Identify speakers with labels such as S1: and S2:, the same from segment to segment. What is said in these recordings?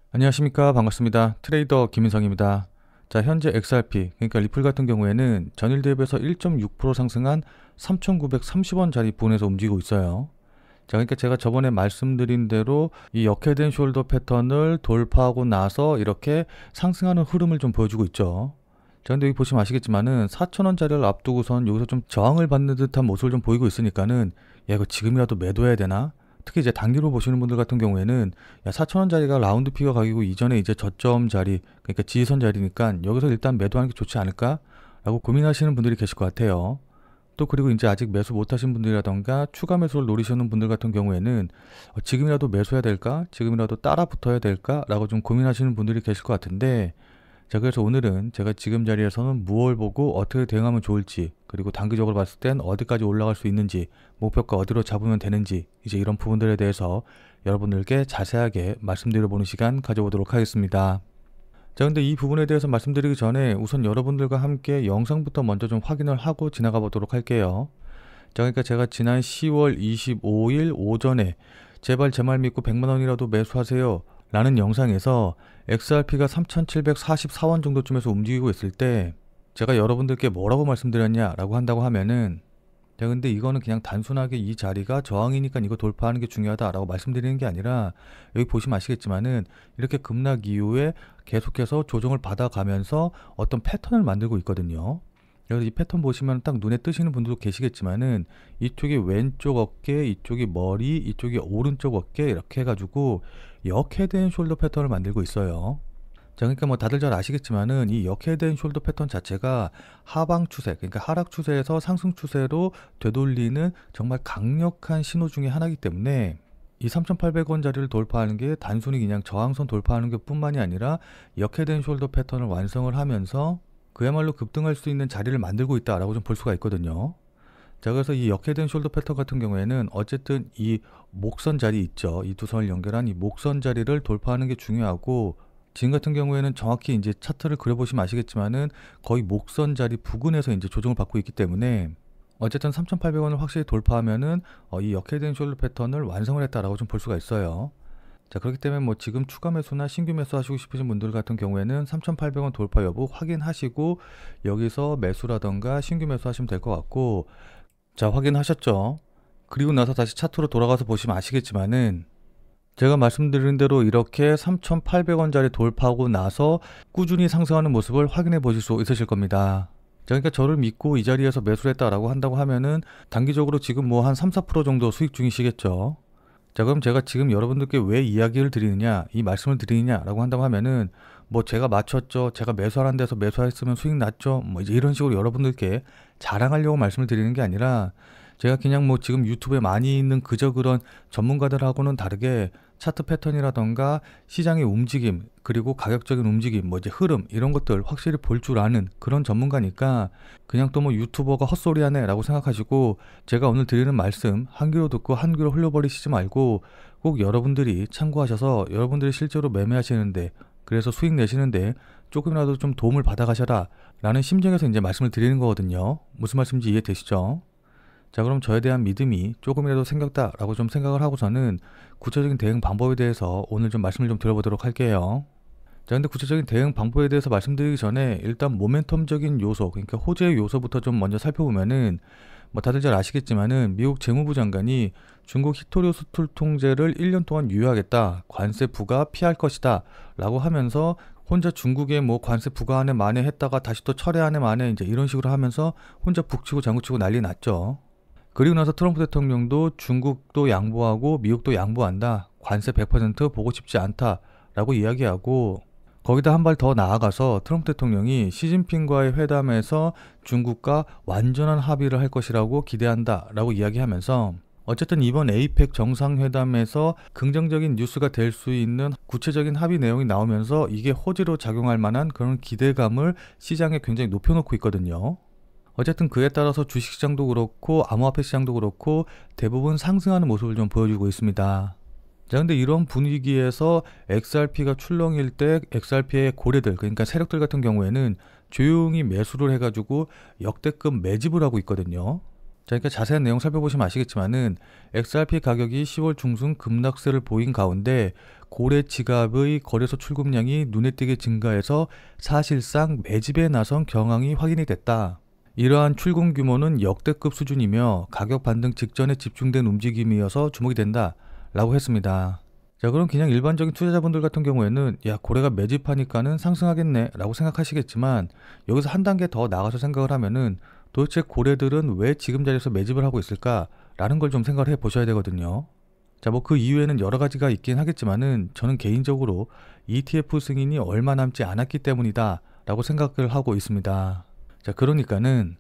S1: 안녕하십니까. 반갑습니다. 트레이더 김인성입니다. 자, 현재 XRP, 그러니까 리플 같은 경우에는 전일 대비해서 1.6% 상승한 3,930원짜리 부근에서 움직이고 있어요. 자, 그러니까 제가 저번에 말씀드린 대로 이 역회된 숄더 패턴을 돌파하고 나서 이렇게 상승하는 흐름을 좀 보여주고 있죠. 자, 근데 여기 보시면 아시겠지만은 4,000원짜리를 앞두고선 여기서 좀 저항을 받는 듯한 모습을 좀 보이고 있으니까는 야, 이거 지금이라도 매도해야 되나? 특히 이제 단기로 보시는 분들 같은 경우에는 야, 4,000원짜리가 라운드 피겨 가기고 이전에 이제 저점 자리, 그러니까 지지선 자리니까 여기서 일단 매도하는 게 좋지 않을까? 라고 고민하시는 분들이 계실 것 같아요. 또 그리고 이제 아직 매수 못하신 분들이라던가 추가 매수를 노리시는 분들 같은 경우에는 지금이라도 매수해야 될까? 지금이라도 따라 붙어야 될까? 라고 좀 고민하시는 분들이 계실 것 같은데, 자, 그래서 오늘은 제가 지금 자리에서는 무엇을 보고 어떻게 대응하면 좋을지, 그리고 단기적으로 봤을 땐 어디까지 올라갈 수 있는지, 목표가 어디로 잡으면 되는지, 이제 이런 부분들에 대해서 여러분들께 자세하게 말씀드려보는 시간 가져보도록 하겠습니다. 자, 근데 이 부분에 대해서 말씀드리기 전에 우선 여러분들과 함께 영상부터 먼저 좀 확인을 하고 지나가 보도록 할게요. 자, 그러니까 제가 지난 10월 25일 오전에 제발 제 말 믿고 100만원이라도 매수하세요 라는 영상에서 XRP가 3,744원 정도쯤에서 움직이고 있을 때 제가 여러분들께 뭐라고 말씀드렸냐라고 한다고 하면은, 자, 근데 이거는 그냥 단순하게 이 자리가 저항이니까 이거 돌파하는 게 중요하다라고 말씀드리는 게 아니라, 여기 보시면 아시겠지만은 이렇게 급락 이후에 계속해서 조정을 받아가면서 어떤 패턴을 만들고 있거든요. 그래서 이 패턴 보시면 딱 눈에 뜨시는 분들도 계시겠지만은 이쪽이 왼쪽 어깨, 이쪽이 머리, 이쪽이 오른쪽 어깨 이렇게 해가지고 역헤드앤 숄더 패턴을 만들고 있어요. 자, 그러니까 뭐 다들 잘 아시겠지만은 이 역헤드앤 숄더 패턴 자체가 하방 추세, 그러니까 하락 추세에서 상승 추세로 되돌리는 정말 강력한 신호 중에 하나이기 때문에 이 3,800원짜리를 돌파하는 게 단순히 그냥 저항선 돌파하는 게 뿐만이 아니라 역헤드앤 숄더 패턴을 완성을 하면서 그야말로 급등할 수 있는 자리를 만들고 있다라고 좀 볼 수가 있거든요. 자, 그래서 이 역헤드앤 숄더 패턴 같은 경우에는 어쨌든 이 목선 자리 있죠. 이 두 선을 연결한 이 목선 자리를 돌파하는 게 중요하고, 지금 같은 경우에는 정확히 이제 차트를 그려보시면 아시겠지만은 거의 목선 자리 부근에서 이제 조정을 받고 있기 때문에 어쨌든 3,800원을 확실히 돌파하면은 이 역헤드앤 숄더 패턴을 완성을 했다라고 좀 볼 수가 있어요. 자, 그렇기 때문에 뭐 지금 추가 매수나 신규 매수 하시고 싶으신 분들 같은 경우에는 3,800원 돌파 여부 확인하시고 여기서 매수라던가 신규 매수 하시면 될 것 같고, 자, 확인하셨죠? 그리고 나서 다시 차트로 돌아가서 보시면 아시겠지만은 제가 말씀드린 대로 이렇게 3,800원짜리 돌파하고 나서 꾸준히 상승하는 모습을 확인해 보실 수 있으실 겁니다. 자, 그러니까 저를 믿고 이 자리에서 매수를 했다라고 한다고 하면은 단기적으로 지금 뭐 한 3, 4% 정도 수익 중이시겠죠. 자, 그럼 제가 지금 여러분들께 왜 이야기를 드리느냐, 이 말씀을 드리느냐라고 한다고 하면은 뭐 제가 맞췄죠, 제가 매수하는 데서 매수했으면 수익 났죠, 뭐 이제 이런 식으로 여러분들께 자랑하려고 말씀을 드리는 게 아니라, 제가 그냥 뭐 지금 유튜브에 많이 있는 그저 그런 전문가들하고는 다르게 차트 패턴이라던가 시장의 움직임, 그리고 가격적인 움직임, 뭐 이제 흐름 이런 것들 확실히 볼 줄 아는 그런 전문가니까 그냥 또 뭐 유튜버가 헛소리하네 라고 생각하시고 제가 오늘 드리는 말씀 한 귀로 듣고 한 귀로 흘려버리시지 말고 꼭 여러분들이 참고하셔서 여러분들이 실제로 매매하시는데, 그래서 수익 내시는데 조금이라도 좀 도움을 받아가셔라 라는 심정에서 이제 말씀을 드리는 거거든요. 무슨 말씀인지 이해되시죠? 자, 그럼 저에 대한 믿음이 조금이라도 생겼다라고 좀 생각을 하고서는 구체적인 대응 방법에 대해서 오늘 좀 말씀을 좀 드려보도록 할게요. 자, 근데 구체적인 대응 방법에 대해서 말씀드리기 전에 일단 모멘텀적인 요소, 그러니까 호재의 요소부터 좀 먼저 살펴보면은, 뭐 다들 잘 아시겠지만은 미국 재무부 장관이 중국 히토류 수출 통제를 1년 동안 유예하겠다, 관세 부과 피할 것이다 라고 하면서 혼자 중국에 뭐 관세 부과하네 마네 했다가 다시 또 철회하네 마네 이제 이런 식으로 하면서 혼자 북치고 장구치고 난리 났죠. 그리고 나서 트럼프 대통령도 중국도 양보하고 미국도 양보한다, 관세 100% 보고 싶지 않다 라고 이야기하고, 거기다 한 발 더 나아가서 트럼프 대통령이 시진핑과의 회담에서 중국과 완전한 합의를 할 것이라고 기대한다 라고 이야기하면서 어쨌든 이번 에이펙 정상회담에서 긍정적인 뉴스가 될 수 있는 구체적인 합의 내용이 나오면서 이게 호재로 작용할 만한 그런 기대감을 시장에 굉장히 높여놓고 있거든요. 어쨌든 그에 따라서 주식시장도 그렇고 암호화폐 시장도 그렇고 대부분 상승하는 모습을 좀 보여주고 있습니다. 자, 근데 이런 분위기에서 XRP가 출렁일 때 XRP의 고래들, 그러니까 세력들 같은 경우에는 조용히 매수를 해가지고 역대급 매집을 하고 있거든요. 자, 그러니까 자세한 내용 살펴보시면 아시겠지만은 XRP 가격이 10월 중순 급락세를 보인 가운데 고래 지갑의 거래소 출금량이 눈에 띄게 증가해서 사실상 매집에 나선 경향이 확인이 됐다. 이러한 출금 규모는 역대급 수준이며 가격 반등 직전에 집중된 움직임이어서 주목이 된다 라고 했습니다. 자, 그럼 그냥 일반적인 투자자분들 같은 경우에는 야, 고래가 매집하니까는 상승하겠네 라고 생각하시겠지만, 여기서 한 단계 더 나가서 생각을 하면은 도대체 고래들은 왜 지금 자리에서 매집을 하고 있을까 라는 걸 좀 생각을 해 보셔야 되거든요. 자, 뭐 그 이유에는 여러 가지가 있긴 하겠지만은 저는 개인적으로 ETF 승인이 얼마 남지 않았기 때문이다 라고 생각을 하고 있습니다. 자, 그러니까는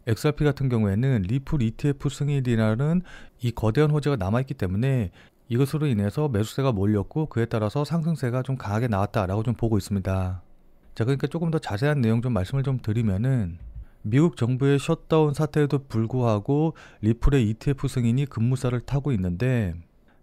S1: XRP 같은 경우에는 리플 ETF 승인이라는 이 거대한 호재가 남아있기 때문에 이것으로 인해서 매수세가 몰렸고, 그에 따라서 상승세가 좀 강하게 나왔다라고 좀 보고 있습니다. 자, 그러니까 조금 더 자세한 내용 좀 말씀을 좀 드리면은, 미국 정부의 셧다운 사태에도 불구하고 리플의 ETF 승인이 급무살을 타고 있는데,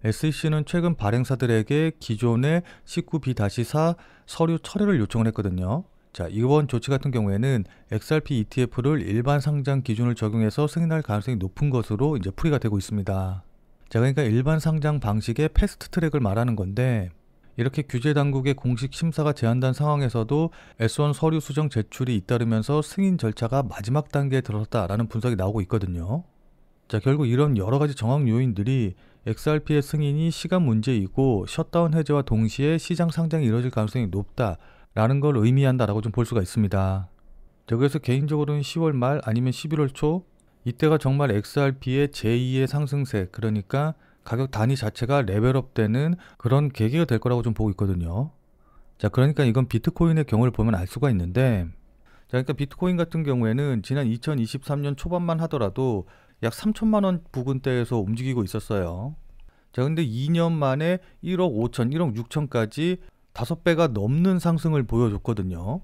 S1: SEC는 최근 발행사들에게 기존의 19B-4 서류 철회를 요청을 했거든요. 자, 이번 조치 같은 경우에는 XRP ETF를 일반 상장 기준을 적용해서 승인할 가능성이 높은 것으로 이제 풀이가 되고 있습니다. 자, 그러니까 일반 상장 방식의 패스트 트랙을 말하는 건데, 이렇게 규제 당국의 공식 심사가 제한된 상황에서도 S1 서류 수정 제출이 잇따르면서 승인 절차가 마지막 단계에 들어섰다라는 분석이 나오고 있거든요. 자, 결국 이런 여러 가지 정황 요인들이 XRP의 승인이 시간 문제이고 셧다운 해제와 동시에 시장 상장이 이뤄질 가능성이 높다라는 걸 의미한다라고 좀 볼 수가 있습니다. 자, 그래서 개인적으로는 10월 말 아니면 11월 초, 이때가 정말 XRP의 제2의 상승세, 그러니까 가격 단위 자체가 레벨업되는 그런 계기가 될 거라고 좀 보고 있거든요. 자, 그러니까 이건 비트코인의 경우를 보면 알 수가 있는데, 자, 그러니까 비트코인 같은 경우에는 지난 2023년 초반만 하더라도 약 3천만 원 부근대에서 움직이고 있었어요. 자, 근데 2년 만에 1억 5천, 1억 6천까지 5배가 넘는 상승을 보여줬거든요.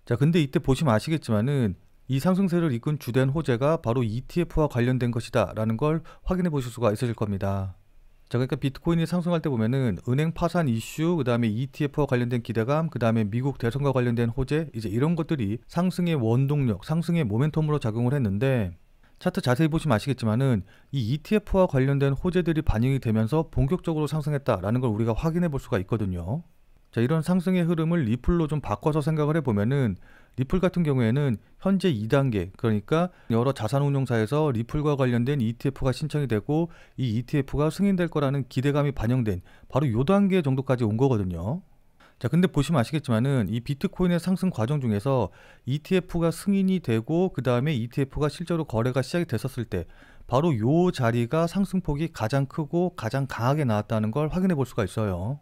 S1: 자, 근데 이때 보시면 아시겠지만은 이 상승세를 이끈 주된 호재가 바로 ETF와 관련된 것이다 라는 걸 확인해 보실 수가 있으실 겁니다. 자, 그러니까 비트코인이 상승할 때 보면은 은행 파산 이슈, 그 다음에 ETF와 관련된 기대감, 그 다음에 미국 대선과 관련된 호재, 이제 이런 것들이 상승의 원동력, 상승의 모멘텀으로 작용을 했는데, 차트 자세히 보시면 아시겠지만은 이 ETF와 관련된 호재들이 반영이 되면서 본격적으로 상승했다라는 걸 우리가 확인해 볼 수가 있거든요. 자, 이런 상승의 흐름을 리플로 좀 바꿔서 생각을 해보면은, 리플 같은 경우에는 현재 2단계, 그러니까 여러 자산운용사에서 리플과 관련된 ETF가 신청이 되고 이 ETF가 승인될 거라는 기대감이 반영된 바로 요 단계 정도까지 온 거거든요. 자, 근데 보시면 아시겠지만은 이 비트코인의 상승 과정 중에서 ETF가 승인이 되고 그 다음에 ETF가 실제로 거래가 시작이 됐었을 때 바로 요 자리가 상승폭이 가장 크고 가장 강하게 나왔다는 걸 확인해 볼 수가 있어요.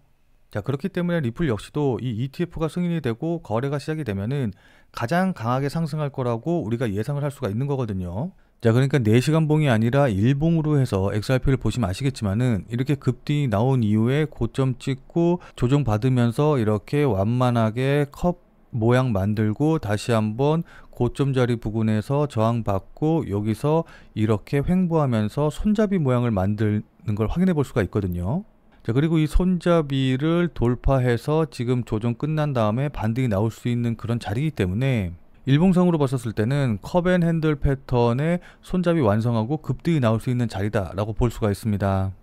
S1: 자, 그렇기 때문에 리플 역시도 이 ETF가 승인이 되고 거래가 시작이 되면은 가장 강하게 상승할 거라고 우리가 예상을 할 수가 있는 거거든요. 자, 그러니까 4시간 봉이 아니라 일봉으로 해서 XRP를 보시면 아시겠지만은 이렇게 급등이 나온 이후에 고점 찍고 조정받으면서 이렇게 완만하게 컵 모양 만들고 다시 한번 고점 자리 부근에서 저항받고 여기서 이렇게 횡보하면서 손잡이 모양을 만드는 걸 확인해 볼 수가 있거든요. 자, 그리고 이 손잡이를 돌파해서 지금 조정 끝난 다음에 반등이 나올 수 있는 그런 자리이기 때문에 일봉상으로 봤었을 때는 컵앤핸들 패턴의 손잡이 완성하고 급등이 나올 수 있는 자리다라고 볼 수가 있습니다.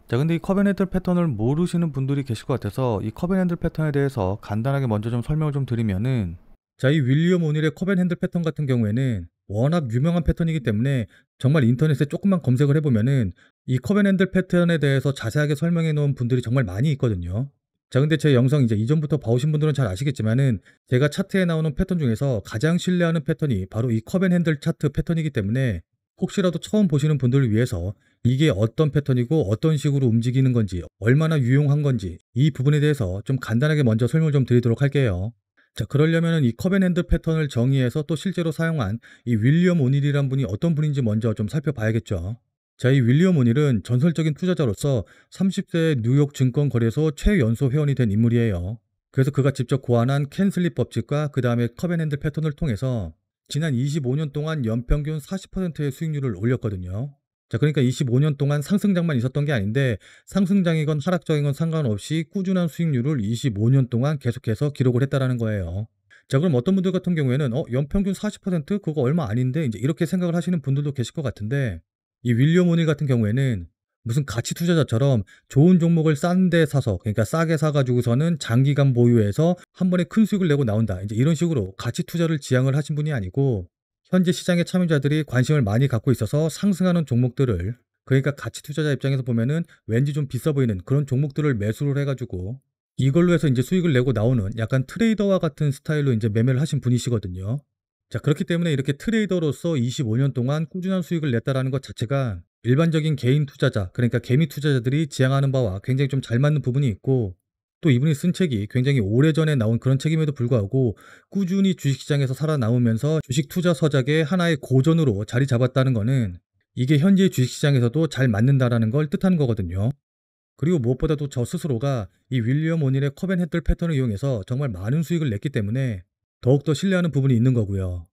S1: 자, 근데 이 컵앤핸들 패턴을 모르시는 분들이 계실 것 같아서 이 컵앤핸들 패턴에 대해서 간단하게 먼저 좀 설명을 좀 드리면은, 자, 이 윌리엄 오닐의 컵앤핸들 패턴 같은 경우에는 워낙 유명한 패턴이기 때문에 정말 인터넷에 조금만 검색을 해보면은 이 컵앤핸들 패턴에 대해서 자세하게 설명해 놓은 분들이 정말 많이 있거든요. 자, 근데 제 영상 이제 이전부터 봐오신 분들은 잘 아시겠지만은 제가 차트에 나오는 패턴 중에서 가장 신뢰하는 패턴이 바로 이 컵앤핸들 차트 패턴이기 때문에 혹시라도 처음 보시는 분들을 위해서 이게 어떤 패턴이고 어떤 식으로 움직이는 건지, 얼마나 유용한 건지 이 부분에 대해서 좀 간단하게 먼저 설명을 좀 드리도록 할게요. 자, 그러려면 이 컵앤핸들 패턴을 정의해서 또 실제로 사용한 이 윌리엄 오닐이란 분이 어떤 분인지 먼저 좀 살펴봐야겠죠. 자, 이 윌리엄 오닐은 전설적인 투자자로서 30세 뉴욕 증권거래소 최연소 회원이 된 인물이에요. 그래서 그가 직접 고안한 캔슬립 법칙과 그 다음에 컵앤핸들 패턴을 통해서 지난 25년 동안 연평균 40%의 수익률을 올렸거든요. 자, 그러니까 25년 동안 상승장만 있었던 게 아닌데 상승장이건 하락장이건 상관없이 꾸준한 수익률을 25년 동안 계속해서 기록을 했다라는 거예요. 자, 그럼 어떤 분들 같은 경우에는 연평균 40% 그거 얼마 아닌데 이제 이렇게 생각을 하시는 분들도 계실 것 같은데, 이 윌리엄 오닐 같은 경우에는 무슨 가치 투자자처럼 좋은 종목을 싼 데 사서, 그러니까 싸게 사가지고서는 장기간 보유해서 한 번에 큰 수익을 내고 나온다, 이제 이런 식으로 가치 투자를 지향을 하신 분이 아니고, 현재 시장의 참여자들이 관심을 많이 갖고 있어서 상승하는 종목들을, 그러니까 가치 투자자 입장에서 보면은 왠지 좀 비싸 보이는 그런 종목들을 매수를 해가지고 이걸로 해서 이제 수익을 내고 나오는 약간 트레이더와 같은 스타일로 이제 매매를 하신 분이시거든요. 자, 그렇기 때문에 이렇게 트레이더로서 25년 동안 꾸준한 수익을 냈다라는 것 자체가 일반적인 개인 투자자, 그러니까 개미 투자자들이 지향하는 바와 굉장히 좀 잘 맞는 부분이 있고, 또 이분이 쓴 책이 굉장히 오래전에 나온 그런 책임에도 불구하고 꾸준히 주식시장에서 살아남으면서 주식 투자 서적의 하나의 고전으로 자리 잡았다는 거는 이게 현재 주식시장에서도 잘 맞는다라는 걸 뜻하는 거거든요. 그리고 무엇보다도 저 스스로가 이 윌리엄 오닐의 컵앤 핸들 패턴을 이용해서 정말 많은 수익을 냈기 때문에 더욱더 신뢰하는 부분이 있는 거고요.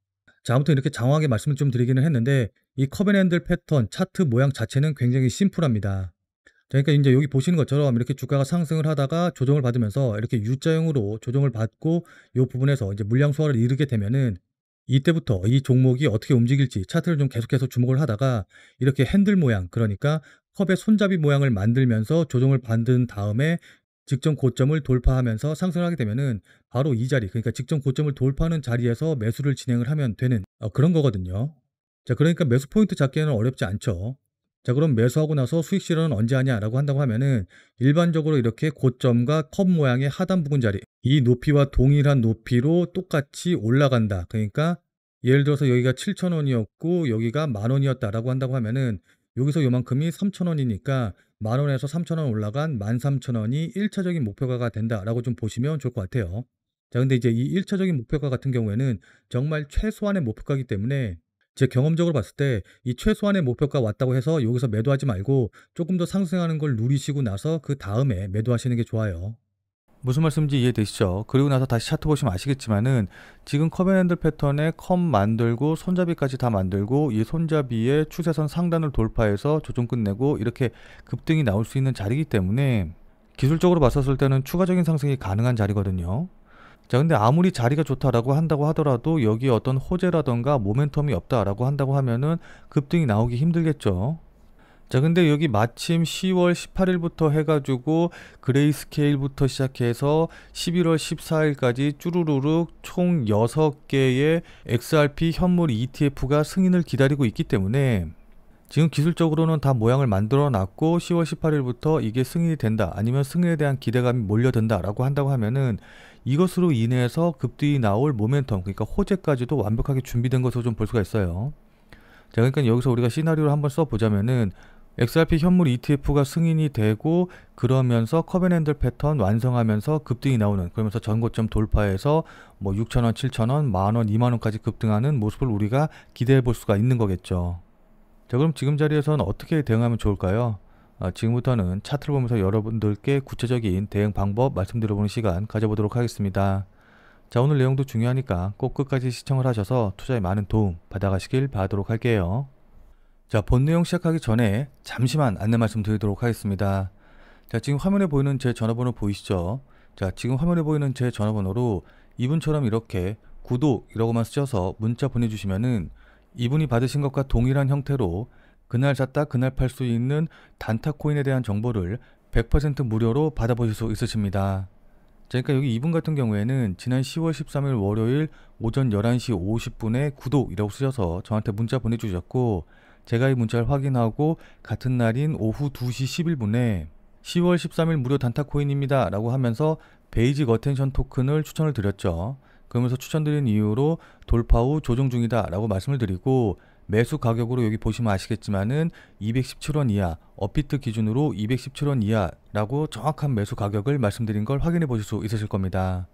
S1: 자, 아무튼 이렇게 장황하게 말씀을 좀 드리기는 했는데, 이 컵앤 핸들 패턴 차트 모양 자체는 굉장히 심플합니다. 그러니까 이제 여기 보시는 것처럼 이렇게 주가가 상승을 하다가 조정을 받으면서 이렇게 U자형으로 조정을 받고 이 부분에서 이제 물량 소화를 이루게 되면은, 이때부터 이 종목이 어떻게 움직일지 차트를 좀 계속해서 주목을 하다가 이렇게 핸들 모양, 그러니까 컵의 손잡이 모양을 만들면서 조정을 받은 다음에 직전 고점을 돌파하면서 상승을 하게 되면은 바로 이 자리, 그러니까 직전 고점을 돌파하는 자리에서 매수를 진행을 하면 되는 그런 거거든요. 자, 그러니까 매수 포인트 잡기에는 어렵지 않죠. 자, 그럼 매수하고 나서 수익 실현은 언제 하냐라고 한다고 하면은, 일반적으로 이렇게 고점과 컵 모양의 하단 부분 자리, 이 높이와 동일한 높이로 똑같이 올라간다. 그러니까 예를 들어서 여기가 7,000원이었고 여기가 10,000원이었다라고 한다고 하면은, 여기서 요만큼이 3,000원이니까 10,000원에서 3,000원 올라간 13,000원이 1차적인 목표가가 된다라고 좀 보시면 좋을 것 같아요. 자, 근데 이제 이 1차적인 목표가 같은 경우에는 정말 최소한의 목표가이기 때문에, 제 경험적으로 봤을 때 이 최소한의 목표가 왔다고 해서 여기서 매도하지 말고 조금 더 상승하는 걸 누리시고 나서 그 다음에 매도하시는 게 좋아요. 무슨 말씀인지 이해되시죠? 그리고 나서 다시 차트 보시면 아시겠지만은, 지금 컵앤핸들 패턴에 컵 만들고 손잡이까지 다 만들고 이 손잡이에 추세선 상단을 돌파해서 조정 끝내고 이렇게 급등이 나올 수 있는 자리이기 때문에 기술적으로 봤었을 때는 추가적인 상승이 가능한 자리거든요. 자, 근데 아무리 자리가 좋다라고 한다고 하더라도 여기에 어떤 호재라던가 모멘텀이 없다라고 한다고 하면은 급등이 나오기 힘들겠죠. 자, 근데 여기 마침 10월 18일부터 해가지고 그레이스케일부터 시작해서 11월 14일까지 쭈루루룩 총 6개의 XRP 현물 ETF가 승인을 기다리고 있기 때문에, 지금 기술적으로는 다 모양을 만들어 놨고 10월 18일부터 이게 승인이 된다, 아니면 승인에 대한 기대감이 몰려든다 라고 한다고 하면은, 이것으로 인해서 급등이 나올 모멘텀, 그러니까 호재까지도 완벽하게 준비된 것으로 좀 볼 수가 있어요. 자, 그러니까 여기서 우리가 시나리오를 한번 써보자면은, XRP 현물 ETF가 승인이 되고 그러면서 컵앤핸들 패턴 완성하면서 급등이 나오는, 그러면서 전고점 돌파해서 뭐 6,000원, 7,000원, 만원, 2만원까지 급등하는 모습을 우리가 기대해 볼 수가 있는 거겠죠. 자, 그럼 지금 자리에서는 어떻게 대응하면 좋을까요? 지금부터는 차트를 보면서 여러분들께 구체적인 대응 방법 말씀드려보는 시간 가져보도록 하겠습니다. 자, 오늘 내용도 중요하니까 꼭 끝까지 시청을 하셔서 투자에 많은 도움 받아가시길 바라도록 할게요. 자, 본 내용 시작하기 전에 잠시만 안내 말씀 드리도록 하겠습니다. 자, 지금 화면에 보이는 제 전화번호 보이시죠? 자, 지금 화면에 보이는 제 전화번호로 이분처럼 이렇게 구독이라고만 쓰셔서 문자 보내주시면은, 이분이 받으신 것과 동일한 형태로 그날 샀다 그날 팔 수 있는 단타코인에 대한 정보를 100% 무료로 받아보실 수 있으십니다. 자, 그러니까 여기 이분 같은 경우에는 지난 10월 13일 월요일 오전 11시 50분에 구독이라고 쓰셔서 저한테 문자 보내주셨고, 제가 이 문자를 확인하고 같은 날인 오후 2시 11분에 10월 13일 무료 단타코인입니다 라고 하면서 베이직 어텐션 토큰을 추천을 드렸죠. 그러면서 추천드린 이유로 돌파 후 조정 중이다 라고 말씀을 드리고, 매수 가격으로 여기 보시면 아시겠지만은 217원 이하, 업비트 기준으로 217원 이하라고 정확한 매수 가격을 말씀드린 걸 확인해 보실 수 있으실 겁니다.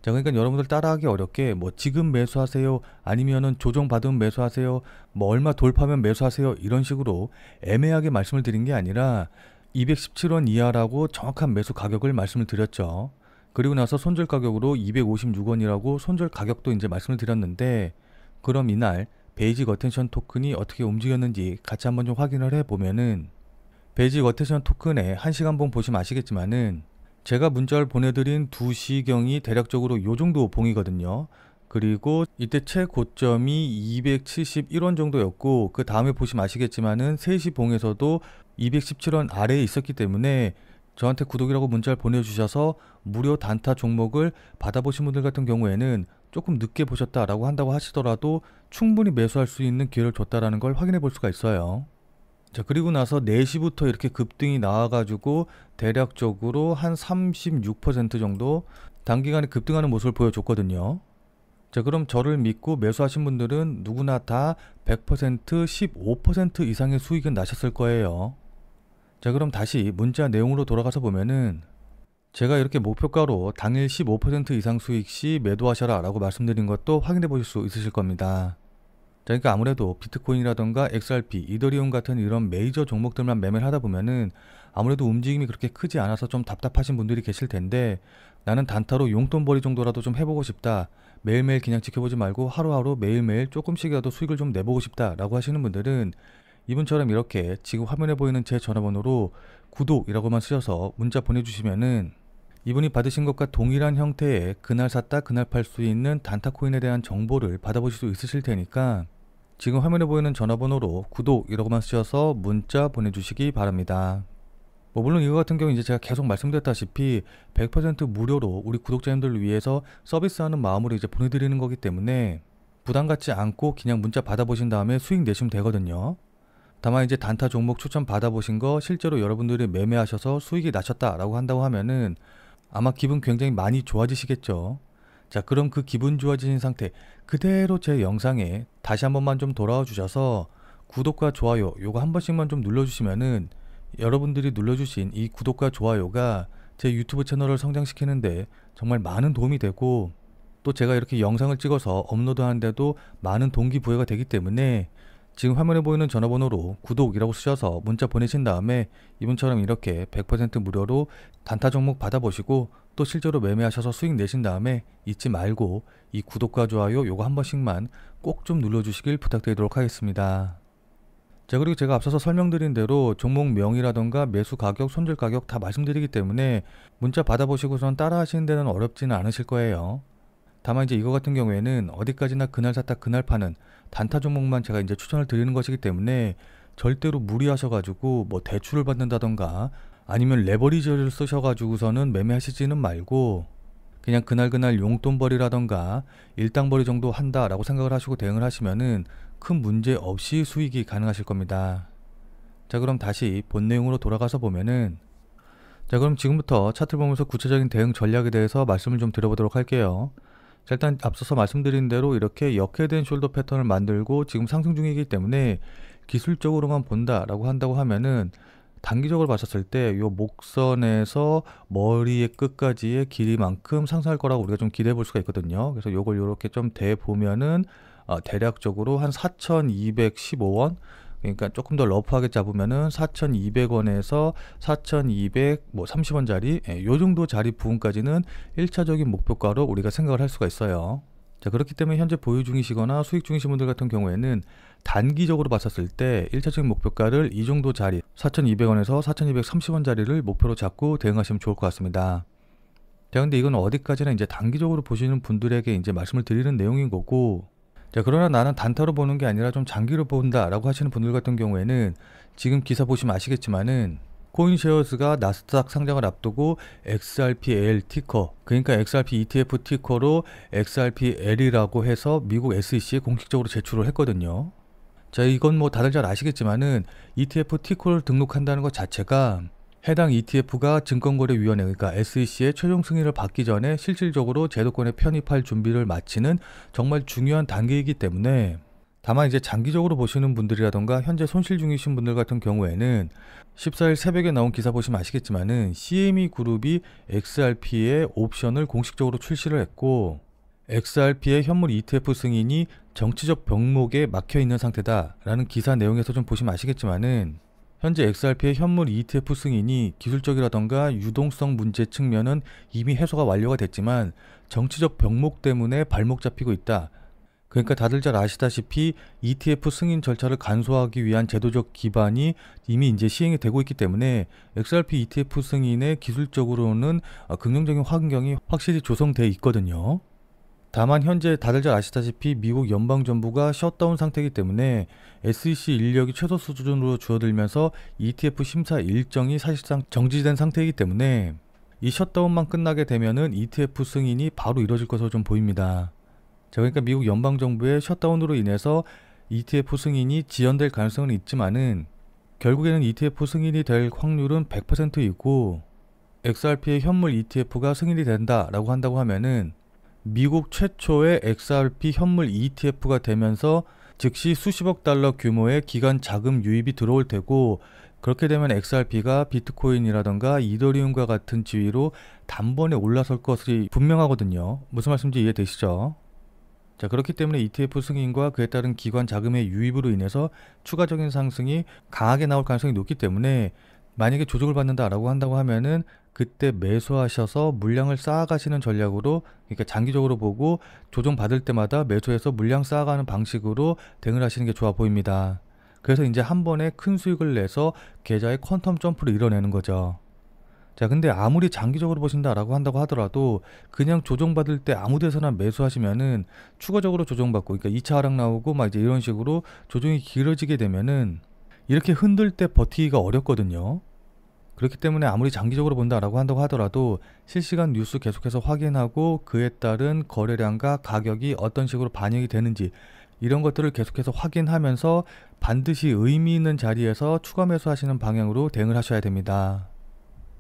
S1: 자, 그러니까 여러분들 따라하기 어렵게 뭐 지금 매수하세요, 아니면은 조정 받으면 매수하세요, 뭐 얼마 돌파면 매수하세요, 이런 식으로 애매하게 말씀을 드린 게 아니라 217원 이하라고 정확한 매수 가격을 말씀을 드렸죠. 그리고 나서 손절 가격으로 256원이라고 손절 가격도 이제 말씀을 드렸는데, 그럼 이날 베이직 어텐션 토큰이 어떻게 움직였는지 같이 한번 좀 확인을 해보면은, 베이직 어텐션 토큰의 1시간봉 보시면 아시겠지만은 제가 문자를 보내드린 2시경이 대략적으로 요 정도 봉이거든요. 그리고 이때 최고점이 271원 정도였고, 그 다음에 보시면 아시겠지만은 3시 봉에서도 217원 아래에 있었기 때문에 저한테 구독이라고 문자를 보내주셔서 무료 단타 종목을 받아보신 분들 같은 경우에는 조금 늦게 보셨다라고 한다고 하시더라도 충분히 매수할 수 있는 기회를 줬다라는 걸 확인해 볼 수가 있어요. 자, 그리고 나서 4시부터 이렇게 급등이 나와가지고 대략적으로 한 36% 정도 단기간에 급등하는 모습을 보여줬거든요. 자, 그럼 저를 믿고 매수하신 분들은 누구나 다 100%, 15% 이상의 수익은 나셨을 거예요. 자, 그럼 다시 문자 내용으로 돌아가서 보면은 제가 이렇게 목표가로 당일 15% 이상 수익 시 매도하셔라 라고 말씀드린 것도 확인해 보실 수 있으실 겁니다. 자, 그러니까 아무래도 비트코인이라던가 XRP, 이더리움 같은 이런 메이저 종목들만 매매를 하다 보면은 아무래도 움직임이 그렇게 크지 않아서 좀 답답하신 분들이 계실 텐데, 나는 단타로 용돈벌이 정도라도 좀 해보고 싶다, 매일매일 그냥 지켜보지 말고 하루하루 매일매일 조금씩이라도 수익을 좀 내보고 싶다 라고 하시는 분들은 이분처럼 이렇게 지금 화면에 보이는 제 전화번호로 구독이라고만 쓰셔서 문자 보내주시면은 이분이 받으신 것과 동일한 형태의 그날 샀다 그날 팔 수 있는 단타코인에 대한 정보를 받아보실 수 있으실 테니까 지금 화면에 보이는 전화번호로 구독이라고만 쓰셔서 문자 보내주시기 바랍니다. 물론 이거 같은 경우 이제 제가 계속 말씀드렸다시피 100% 무료로 우리 구독자님들을 위해서 서비스하는 마음으로 이제 보내드리는 거기 때문에 부담 갖지 않고 그냥 문자 받아보신 다음에 수익 내시면 되거든요. 다만 이제 단타 종목 추천 받아보신 거 실제로 여러분들이 매매하셔서 수익이 나셨다라고 한다고 하면은 아마 기분 굉장히 많이 좋아지시겠죠. 자, 그럼 그 기분 좋아지신 상태 그대로 제 영상에 다시 한 번만 좀 돌아와 주셔서 구독과 좋아요 요거 한 번씩만 좀 눌러주시면은 여러분들이 눌러주신 이 구독과 좋아요가 제 유튜브 채널을 성장시키는데 정말 많은 도움이 되고, 또 제가 이렇게 영상을 찍어서 업로드하는데도 많은 동기부여가 되기 때문에 지금 화면에 보이는 전화번호로 구독이라고 쓰셔서 문자 보내신 다음에 이분처럼 이렇게 100% 무료로 단타 종목 받아보시고 또 실제로 매매하셔서 수익 내신 다음에 잊지 말고 이 구독과 좋아요 요거 한 번씩만 꼭 좀 눌러주시길 부탁드리도록 하겠습니다. 자, 그리고 제가 앞서서 설명드린 대로 종목명이라던가 매수 가격, 손절 가격 다 말씀드리기 때문에 문자 받아보시고선 따라 하시는 데는 어렵지는 않으실 거예요. 다만 이제 이거 같은 경우에는 어디까지나 그날 샀다 그날 파는 단타 종목만 제가 이제 추천을 드리는 것이기 때문에 절대로 무리하셔가지고 뭐 대출을 받는다던가 아니면 레버리지를 쓰셔가지고서는 매매하시지는 말고 그냥 그날 용돈벌이라던가 일당벌이 정도 한다라고 생각을 하시고 대응을 하시면은 큰 문제 없이 수익이 가능하실 겁니다. 자, 그럼 다시 본 내용으로 돌아가서 보면은 자, 그럼 지금부터 차트를 보면서 구체적인 대응 전략에 대해서 말씀을 좀 드려보도록 할게요. 자, 일단 앞서서 말씀드린 대로 이렇게 역회된 숄더 패턴을 만들고 지금 상승 중이기 때문에 기술적으로만 본다라고 한다고 하면은 단기적으로 봤었을 때 요 목선에서 머리의 끝까지의 길이만큼 상승할 거라고 우리가 좀 기대해 볼 수가 있거든요. 그래서 요걸 요렇게 좀 대 보면은 대략적으로 한 4,215원, 그러니까 조금 더 러프하게 잡으면은 4,200원에서 4,230원짜리 요 정도 자리 부분까지는 1차적인 목표가로 우리가 생각을 할 수가 있어요. 자, 그렇기 때문에 현재 보유 중이시거나 수익 중이신 분들 같은 경우에는 단기적으로 봤었을 때 1차적인 목표가를 이 정도 자리 4,200원에서 4,230원 자리를 목표로 잡고 대응하시면 좋을 것 같습니다. 자, 근데 이건 어디까지나 이제 단기적으로 보시는 분들에게 이제 말씀을 드리는 내용인 거고, 자, 그러나 나는 단타로 보는 게 아니라 좀 장기로 본다 라고 하시는 분들 같은 경우에는 지금 기사 보시면 아시겠지만은 코인쉐어스가 나스닥 상장을 앞두고 XRPL 티커, 그러니까 XRP ETF 티커로 XRPL이라고 해서 미국 SEC에 공식적으로 제출을 했거든요. 자, 이건 뭐 다들 잘 아시겠지만은 ETF 티커를 등록한다는 것 자체가 해당 ETF가 증권거래위원회, 그러니까 SEC의 최종 승인을 받기 전에 실질적으로 제도권에 편입할 준비를 마치는 정말 중요한 단계이기 때문에, 다만 이제 장기적으로 보시는 분들이라던가 현재 손실 중이신 분들 같은 경우에는 14일 새벽에 나온 기사 보시면 아시겠지만은 CME 그룹이 XRP의 옵션을 공식적으로 출시를 했고, XRP의 현물 ETF 승인이 정치적 병목에 막혀 있는 상태다 라는 기사 내용에서 좀 보시면 아시겠지만은 현재 XRP의 현물 ETF 승인이 기술적이라던가 유동성 문제 측면은 이미 해소가 완료가 됐지만 정치적 병목 때문에 발목 잡히고 있다. 그러니까 다들 잘 아시다시피 ETF 승인 절차를 간소화하기 위한 제도적 기반이 이미 이제 시행이 되고 있기 때문에 XRP ETF 승인에 기술적으로는 긍정적인 환경이 확실히 조성되어 있거든요. 다만 현재 다들 잘 아시다시피 미국 연방정부가 셧다운 상태이기 때문에 SEC 인력이 최소 수준으로 줄어들면서 ETF 심사 일정이 사실상 정지된 상태이기 때문에 이 셧다운만 끝나게 되면은 ETF 승인이 바로 이루어질 것으로 좀 보입니다. 자, 그러니까 미국 연방정부의 셧다운으로 인해서 ETF 승인이 지연될 가능성은 있지만은 결국에는 ETF 승인이 될 확률은 100%이고 XRP의 현물 ETF가 승인이 된다라고 한다고 하면은 미국 최초의 XRP 현물 ETF가 되면서 즉시 수십억 달러 규모의 기관 자금 유입이 들어올 테고, 그렇게 되면 XRP가 비트코인이라던가 이더리움과 같은 지위로 단번에 올라설 것이 분명하거든요. 무슨 말씀인지 이해되시죠? 자, 그렇기 때문에 ETF 승인과 그에 따른 기관 자금의 유입으로 인해서 추가적인 상승이 강하게 나올 가능성이 높기 때문에 만약에 조정을 받는다라고 한다고 하면은 그때 매수하셔서 물량을 쌓아가시는 전략으로, 그러니까 장기적으로 보고 조정 받을 때마다 매수해서 물량 쌓아가는 방식으로 대응을 하시는 게 좋아 보입니다. 그래서 이제 한 번에 큰 수익을 내서 계좌의 퀀텀 점프를 이뤄내는 거죠. 자, 근데 아무리 장기적으로 보신다라고 한다고 하더라도 그냥 조정받을 때 아무 데서나 매수하시면은 추가적으로 조정받고, 그러니까 2차 하락 나오고 막 이제 이런 식으로 조정이 길어지게 되면은 이렇게 흔들 때 버티기가 어렵거든요. 그렇기 때문에 아무리 장기적으로 본다라고 한다고 하더라도 실시간 뉴스 계속해서 확인하고 그에 따른 거래량과 가격이 어떤 식으로 반영이 되는지 이런 것들을 계속해서 확인하면서 반드시 의미 있는 자리에서 추가 매수하시는 방향으로 대응을 하셔야 됩니다.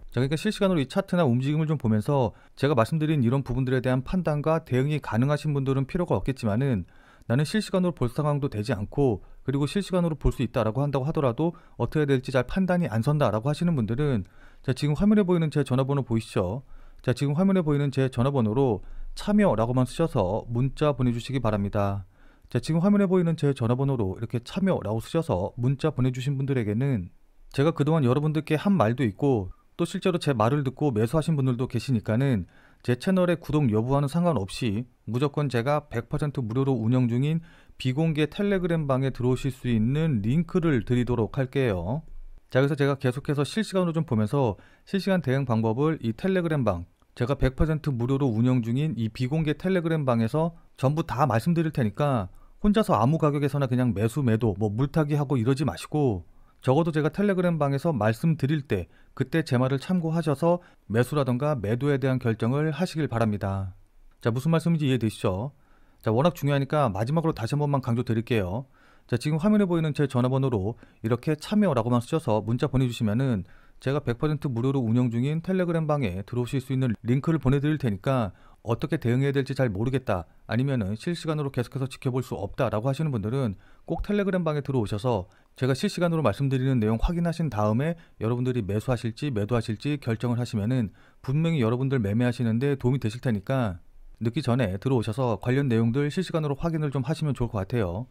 S1: 자, 그러니까 실시간으로 이 차트나 움직임을 좀 보면서 제가 말씀드린 이런 부분들에 대한 판단과 대응이 가능하신 분들은 필요가 없겠지만은, 나는 실시간으로 볼 상황도 되지 않고 그리고 실시간으로 볼 수 있다라고 한다고 하더라도 어떻게 해야 될지 잘 판단이 안 선다라고 하시는 분들은, 자, 지금 화면에 보이는 제 전화번호 보이시죠? 자, 지금 화면에 보이는 제 전화번호로 참여라고만 쓰셔서 문자 보내주시기 바랍니다. 자, 지금 화면에 보이는 제 전화번호로 이렇게 참여라고 쓰셔서 문자 보내주신 분들에게는 제가 그동안 여러분들께 한 말도 있고 또 실제로 제 말을 듣고 매수하신 분들도 계시니까는 제 채널의 구독 여부와는 상관없이 무조건 제가 100% 무료로 운영 중인 비공개 텔레그램 방에 들어오실 수 있는 링크를 드리도록 할게요. 자, 그래서 제가 계속해서 실시간으로 좀 보면서 실시간 대응 방법을 이 텔레그램 방, 제가 100% 무료로 운영 중인 이 비공개 텔레그램 방에서 전부 다 말씀드릴 테니까 혼자서 아무 가격에서나 그냥 매수 매도 뭐 물타기 하고 이러지 마시고, 적어도 제가 텔레그램 방에서 말씀드릴 때 그때 제 말을 참고하셔서 매수라던가 매도에 대한 결정을 하시길 바랍니다. 자, 무슨 말씀인지 이해되시죠? 자, 워낙 중요하니까 마지막으로 다시 한 번만 강조 드릴게요. 자, 지금 화면에 보이는 제 전화번호로 이렇게 참여라고만 쓰셔서 문자 보내주시면은 제가 100% 무료로 운영 중인 텔레그램 방에 들어오실 수 있는 링크를 보내드릴 테니까 어떻게 대응해야 될지 잘 모르겠다, 아니면은 실시간으로 계속해서 지켜볼 수 없다라고 하시는 분들은 꼭 텔레그램 방에 들어오셔서 제가 실시간으로 말씀드리는 내용 확인하신 다음에 여러분들이 매수하실지 매도하실지 결정을 하시면은 분명히 여러분들 매매하시는데 도움이 되실 테니까 늦기 전에 들어오셔서 관련 내용들 실시간으로 확인을 좀 하시면 좋을 것 같아요.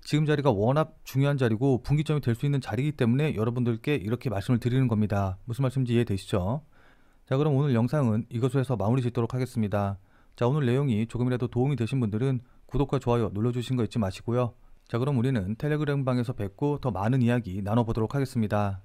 S1: 지금 자리가 워낙 중요한 자리고 분기점이 될 수 있는 자리이기 때문에 여러분들께 이렇게 말씀을 드리는 겁니다. 무슨 말씀인지 이해되시죠? 자, 그럼 오늘 영상은 이것으로 해서 마무리 짓도록 하겠습니다. 자, 오늘 내용이 조금이라도 도움이 되신 분들은 구독과 좋아요 눌러주신 거 잊지 마시고요. 자, 그럼 우리는 텔레그램 방에서 뵙고 더 많은 이야기 나눠보도록 하겠습니다.